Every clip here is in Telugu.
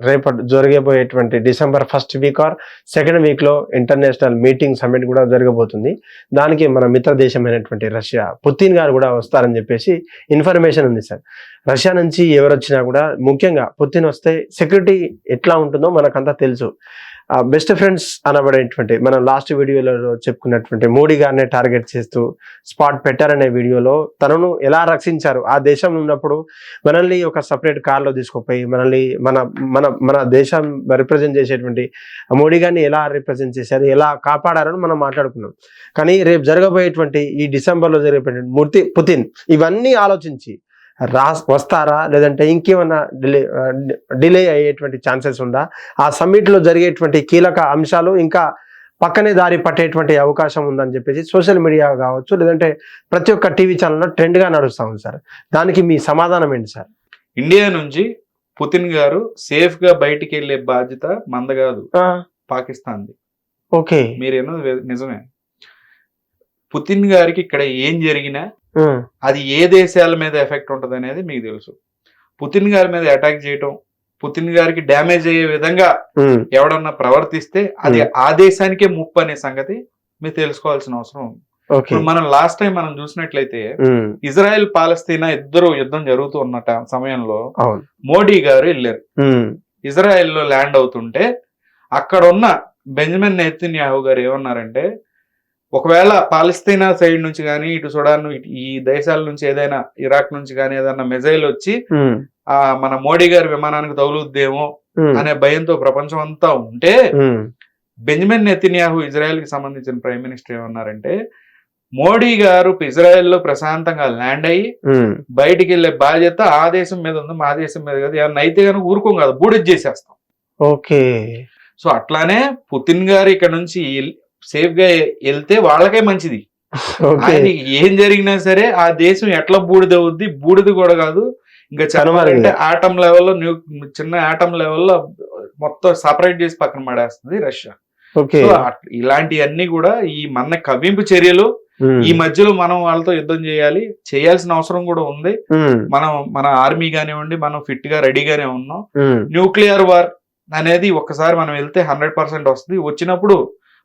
రేపటి జరగబోయేటువంటి December 1st week or 2nd వీక్లో ఇంటర్నేషనల్ మీటింగ్ సమ్మిట్ కూడా జరగబోతుంది. దానికి మన మిత్ర దేశమైనటువంటి రష్యా పుతిన్ గారు కూడా వస్తారని చెప్పేసి ఇన్ఫర్మేషన్ ఉంది సార్. రష్యా నుంచి ఎవరు వచ్చినా కూడా ముఖ్యంగా పుతిన్ వస్తే సెక్యూరిటీ ఎట్లా ఉంటుందో మనకంతా తెలుసు. బెస్ట్ ఫ్రెండ్స్ అనబడేటువంటి మనం లాస్ట్ వీడియోలో చెప్పుకున్నటువంటి మోడీ గారిని టార్గెట్ చేస్తూ స్పాట్ పెట్టారనే వీడియోలో తనను ఎలా రక్షించారు, ఆ దేశం ఉన్నప్పుడు మనల్ని ఒక సపరేట్ కార్లో తీసుకుపోయి మనల్ని మన మన మన దేశం రిప్రజెంట్ చేసేటువంటి మోడీ గారిని ఎలా రిప్రజెంట్ చేశారు, ఎలా కాపాడారని మనం మాట్లాడుకున్నాం. కానీ రేపు జరగబోయేటువంటి ఈ డిసెంబర్లో జరిగేటువంటి పుతిన్ ఇవన్నీ ఆలోచించి వస్తారా లేదంటే ఇంకేమన్నా డిలే అయ్యేటువంటి ఛాన్సెస్ ఉందా, ఆ సమ్మిట్లో జరిగేటువంటి కీలక అంశాలు ఇంకా పక్కనే దారి పట్టేటువంటి అవకాశం ఉందని చెప్పేసి సోషల్ మీడియా కావచ్చు లేదంటే ప్రతి ఒక్క టీవీ ఛానల్లో ట్రెండ్గా నడుస్తూ ఉంది సార్. దానికి మీ సమాధానం ఏంటి సార్? ఇండియా నుంచి పుతిన్ గారు సేఫ్ గా బయటికి వెళ్లే బాధ్యత మంద కాదు, పాకిస్తాన్ది. ఓకే, మీరేమో నిజమే. పుతిన్ గారికి ఇక్కడ ఏం జరిగినా అది ఏ దేశాల మీద ఎఫెక్ట్ ఉంటుంది అనేది మీకు తెలుసు. పుతిన్ గారి మీద అటాక్ చేయటం, పుతిన్ గారికి డ్యామేజ్ అయ్యే విధంగా ఎవడన్నా ప్రవర్తిస్తే అది ఆ దేశానికే ముప్పు అనే సంగతి మీరు తెలుసుకోవాల్సిన అవసరం ఉంది. ఇప్పుడు మనం లాస్ట్ టైం మనం చూసినట్లయితే ఇజ్రాయెల్ పాలస్తీనా ఇద్దరు యుద్ధం జరుగుతూ ఉన్న సమయంలో మోడీ గారు వెళ్ళారు. ఇజ్రాయెల్ లో ల్యాండ్ అవుతుంటే అక్కడ ఉన్న బెంజమిన్ నెతన్యాహు గారు ఏమన్నారంటే, ఒకవేళ పాలస్తీనా సైడ్ నుంచి కానీ ఇటు సుడాన్ ఈ దేశాల నుంచి ఏదైనా ఇరాక్ నుంచి కానీ ఏదైనా మిజైల్ వచ్చి మన మోడీ గారి విమానానికి తగులుద్దేమో అనే భయంతో ప్రపంచం అంతా ఉంటే బెంజమిన్ నెతన్యాహు ఇజ్రాయెల్ కి సంబంధించిన ప్రైమ్ మినిస్టర్ ఏమన్నారంటే, మోడీ గారు ఇజ్రాయెల్ లో ప్రశాంతంగా ల్యాండ్ అయ్యి బయటికి వెళ్లే బాధ్యత ఆ దేశం మీద ఉంది, మా దేశం మీద కదా, ఏమన్నా అయితే కనుక ఊరుకోం కదా, బూడిద చేసేస్తాం. ఓకే, సో అట్లానే పుతిన్ గారు ఇక్కడ నుంచి సేఫ్ గా వెళ్తే వాళ్ళకే మంచిది. ఆయనకి ఏం జరిగినా సరే ఆ దేశం ఎట్లా బూడిద అవుద్ది, బూడిద కూడా కాదు ఇంకా చెప్పాలంటే ఆటం లెవెల్లో చిన్న ఆటం లెవెల్లో మొత్తం సపరేట్ చేసి పక్కన పడేస్తుంది రష్యా. సో ఇలాంటివన్నీ కూడా ఈ మన కవ్వింపు చర్యలు ఈ మధ్యలో మనం వాళ్ళతో యుద్ధం చేయాల్సిన అవసరం కూడా ఉంది. మన ఆర్మీ కానివ్వండి, మనం ఫిట్ గా రెడీగానే ఉన్నాం. న్యూక్లియర్ వార్ అనేది ఒక్కసారి మనం వెళ్తే 100% వస్తుంది. వచ్చినప్పుడు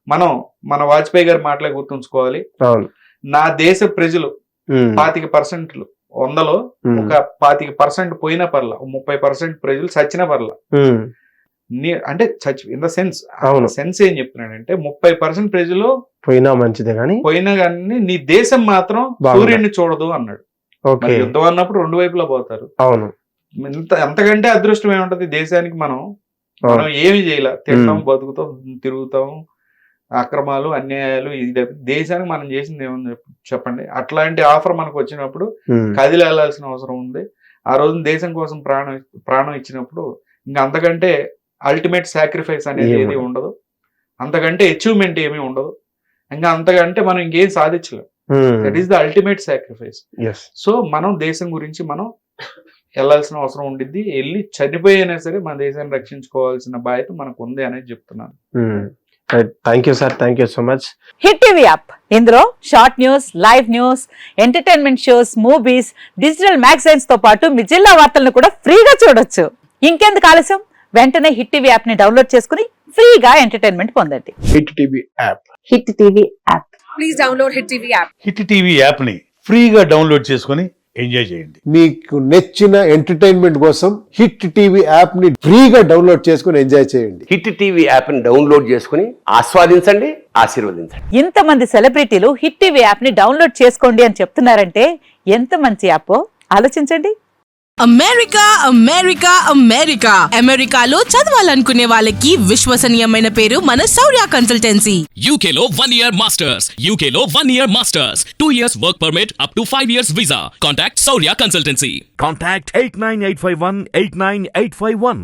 మన వాజ్పేయి గారి మాటలే గుర్తుంచుకోవాలి. నా దేశ ప్రజలు 25% 100లో ఒక 25% పోయినా పర్లా, 30% ప్రజలు చచ్చినా పర్లా. అంటే ఇన్ ద సెన్స్ ఏం చెప్తున్నాడంటే 30% ప్రజలు పోయినా మంచిదే కానీ నీ దేశం మాత్రం సూర్యుడిని చూడదు అన్నాడు. యుద్ధం అన్నప్పుడు రెండు వైపులా పోతారు. అవును, అంతకంటే అదృష్టం ఏముంటది దేశానికి? మనం ఏమి చేయలే, తింటాం, బతుకుతాం, తిరుగుతాం, అక్రమాలు, అన్యాయాలు. ఇది దేశానికి మనం చేసింది ఏమని చెప్పండి? అట్లాంటి ఆఫర్ మనకు వచ్చినప్పుడు కదిలి వెళ్లాల్సిన అవసరం ఉంది. ఆ రోజు దేశం కోసం ప్రాణం ఇచ్చినప్పుడు ఇంకా అంతకంటే అల్టిమేట్ సాక్రిఫైస్ అనేది ఏది ఉండదు, అంతకంటే అచీవ్మెంట్ ఏమీ ఉండదు, ఇంకా అంతకంటే మనం ఇంకేం సాధించలేం. That is the ultimate sacrifice. So మనం దేశం గురించి మనం వెళ్లాల్సిన అవసరం ఉండిద్ది. వెళ్ళి చనిపోయినా సరే మన దేశాన్ని రక్షించుకోవాల్సిన బాధ్యత మనకు ఉంది అనేది చెప్తున్నాను. Thank you sir, thank you so much. Hit TV app, ఇందులో short news, live news, entertainment shows, movies, digital magazines తో పాటు మీ జిల్లా వార్తలను కూడా ఫ్రీగా చూడొచ్చు. ఇంకెందుకు ఆలస్యం, వెంటనే హిట్ టీవీ యాప్ ని డౌన్లోడ్ చేసుకుని ఫ్రీగా ఎంటర్టైన్మెంట్ పొందండి. Hit TV app, hit TV app, please download hit TV app. Hit TV app ని ఫ్రీగా డౌన్లోడ్ చేసుకుని ఎంజాయ్ చేయండి. మీకు నచ్చిన ఎంటర్టైన్మెంట్ కోసం హిట్ టీవీ యాప్ ని ఫ్రీగా డౌన్లోడ్ చేసుకుని ఎంజాయ్ చేయండి. హిట్ టీవీ యాప్ ని డౌన్లోడ్ చేసుకుని ఆస్వాదించండి, ఆశీర్వదించండి. ఇంతమంది సెలబ్రిటీలు హిట్ టీవీ యాప్ ని డౌన్లోడ్ చేసుకోండి అని చెప్తున్నారంటే ఎంత మంచి యాప్ ఆలోచించండి. అమెరికా అమెరికా అమెరికా అమెరికాలో చదవాలనుకునే వాళ్ళకి విశ్వసనీయమైన పేరు మన శౌర్య కన్సల్టెన్సీ. UK లో 1 year masters, UK లో 1 year masters, 2 years work permit up to 5 years visa. Contact Saurya Consultancy. Contact 89851 89851.